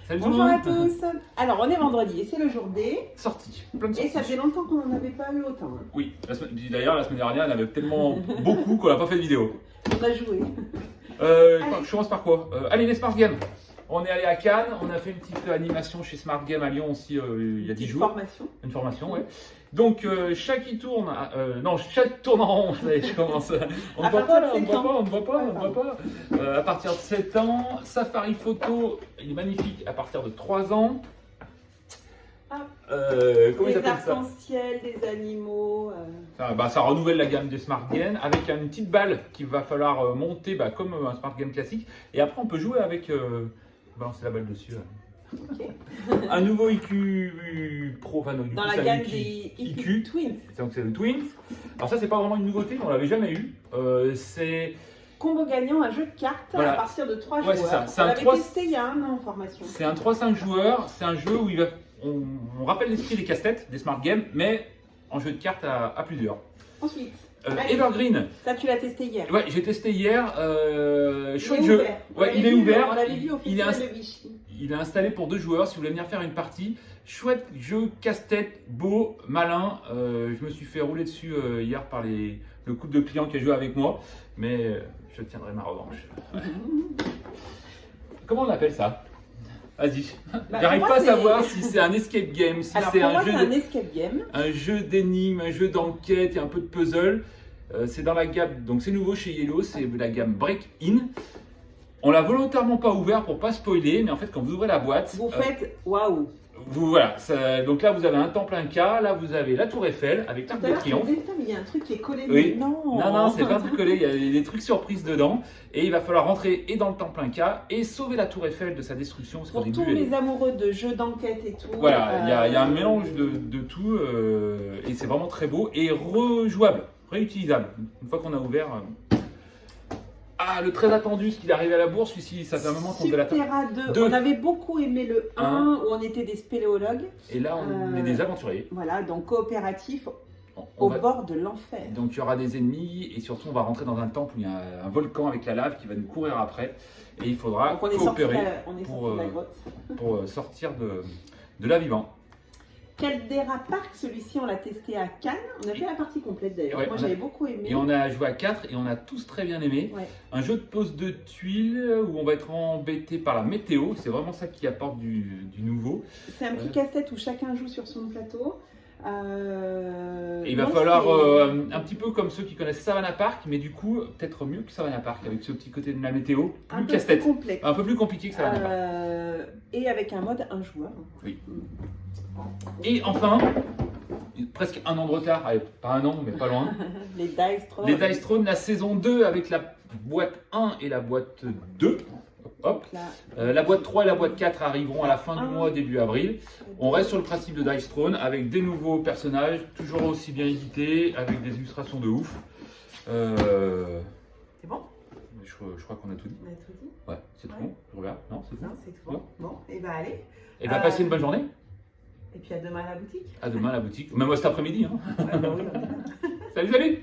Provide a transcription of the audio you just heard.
Salut tout le Bonjour à monde. tous. Alors, on est vendredi et c'est le jour D. Sortie, plein de Et sorties. ça faisait longtemps qu'on n'en avait pas eu autant. Hein. Oui, d'ailleurs la semaine dernière, il y en avait tellement beaucoup qu'on n'a pas fait de vidéo. On a joué. Je commence par quoi Allez, les Smart Games. On est allé à Cannes, on a fait une petite animation chez Smart Game à Lyon aussi il y a 10 jours. Formation. Une formation, ouais. Donc chaque tourne en rond. Allez, je commence. On ne voit pas là, on ne voit pas, on ne voit pas, on ne voit pas. À partir de 7 ans, Safari Photo, il est magnifique à partir de 3 ans. Comment ils Des appellent ça arcs-en-ciel, des animaux. Ça renouvelle la gamme des Smart Games avec une petite balle qu'il va falloir monter comme un Smart Game classique. Et après, on peut jouer avec. Balancer la balle dessus. Ok. Un nouveau IQ Pro, enfin, du Dans coup, la c'est un gamme IQ. des IQ Twins. Donc c'est le Twins. Alors ça c'est pas vraiment une nouveauté, on l'avait jamais eu. C'est Combo gagnant, un jeu de cartes Voilà. à partir de 3 Ouais, joueurs. c'est ça. C'est On un l'avait 3 testé il y a un an en formation. c'est un 3-5 joueurs. C'est un jeu où on rappelle l'esprit des casse-têtes, des Smart Games, mais en jeu de cartes à plusieurs. Ensuite, allez. Evergreen. Ça tu l'as testé hier. Ouais, j'ai testé hier. Chouette Il est jeu. ouvert. Ouais, On il l'avait est vu, ouvert. On l'avait vu au Il est festival de Vichy. Il est installé pour 2 joueurs si vous voulez venir faire une partie. Chouette jeu, casse-tête, beau, malin. Je me suis fait rouler dessus hier par le couple de clients qui a joué avec moi. Mais je tiendrai ma revanche. Ouais. Comment on appelle ça? Vas-y. J'arrive pour pas à moi, savoir si c'est un escape game, si Alors c'est pour un moi, jeu c'est un escape game. un jeu d'énigmes, un jeu d'enquête et un peu de puzzle. C'est dans la gamme, donc c'est nouveau chez Yellow, c'est la gamme Break In. On l'a volontairement pas ouvert pour pas spoiler, mais en fait quand vous ouvrez la boîte, Vous faites waouh. voilà. Donc là vous avez un temple Inca, là vous avez la Tour Eiffel avec l'Arc de Triomphe. Putain, mais il y a un truc qui est collé. Oui. Non, Non, c'est pas un truc collé, il y a des trucs surprises dedans. Et il va falloir rentrer et dans le temple Inca et sauver la Tour Eiffel de sa destruction. Parce qu'au Pour tous début, les amoureux de jeux d'enquête et tout. voilà, il y a un mélange de tout et c'est vraiment très beau et rejouable, réutilisable. Une fois qu'on a ouvert. Le très attendu, ce qu'il est arrivé à la bourse, celui-ci, ça fait un moment qu'on devait l'attendre. Subterra 2. Deux. On avait beaucoup aimé le 1 où on était des spéléologues. Et là, on est des aventuriers. Voilà, donc coopératif On au va- bord de l'enfer. Donc il y aura des ennemis et surtout on va rentrer dans un temple où il y a un volcan avec la lave qui va nous courir après. Et il faudra Donc on est sorti de coopérer la, pour, de la grotte. pour sortir de la vivant. Caldera Park, celui-ci on l'a testé à Cannes. On a fait la partie complète d'ailleurs. Ouais, Moi on a- j'avais beaucoup aimé. Et on a joué à 4 et on a tous très bien aimé. Ouais. Un jeu de pose de tuiles où on va être embêté par la météo. C'est vraiment ça qui apporte du nouveau. C'est un petit casse-tête où chacun joue sur son plateau. Et il va non, falloir, c'est un petit peu comme ceux qui connaissent Savannah Park, mais du coup, peut-être mieux que Savannah Park, avec ce petit côté de la météo, un plus peu casse-tête, plus complexe. un peu plus compliqué que Savannah Park. Et avec un mode un joueur. Oui. Et enfin, presque un an de retard, allez, pas un an, mais pas loin, Les Dice Throne. les Dice Throne, la saison 2 avec la boîte 1 et la boîte 2. Hop. Là, La boîte 3 et la boîte 4 arriveront à la fin du Ah. mois, début avril. On reste sur le principe de Dice Throne avec des nouveaux personnages, toujours aussi bien édités, avec des illustrations de ouf. C'est bon? Je crois qu'on a tout dit. On a tout dit? Ouais, c'est tout Ouais. bon. Je regarde. Non, c'est tout. Non, c'est tout bon. Bon, et ben allez. Et bien, passez une bonne journée. Et puis à demain à la boutique. À demain à la boutique. Même cet après-midi. Hein. Ouais, bah oui, on est là. Salut, salut.